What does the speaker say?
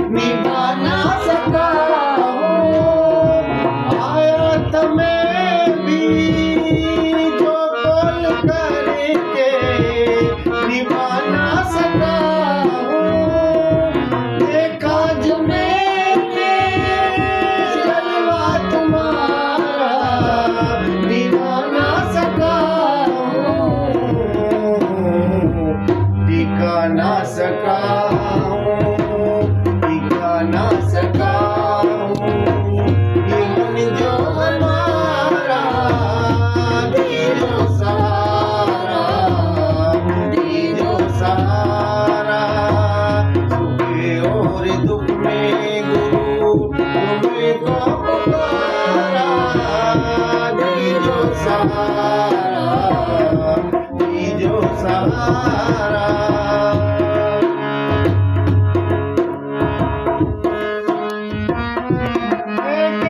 निभा ना सका हूँ। आयत में भी जो बोल करके निभा ना सका हूँ। देखा जो मैंने जलवा तुम्हारा निभा ना सका हूँ। टिका ना सका हूँ, टिका ना सका हूँ। ये मन जो हमारा दे जो सहारा, दे जो सहारा। सुख और दुख में गुरु तुमको पुकारा, दे जो सहारा, दे जो सहारा।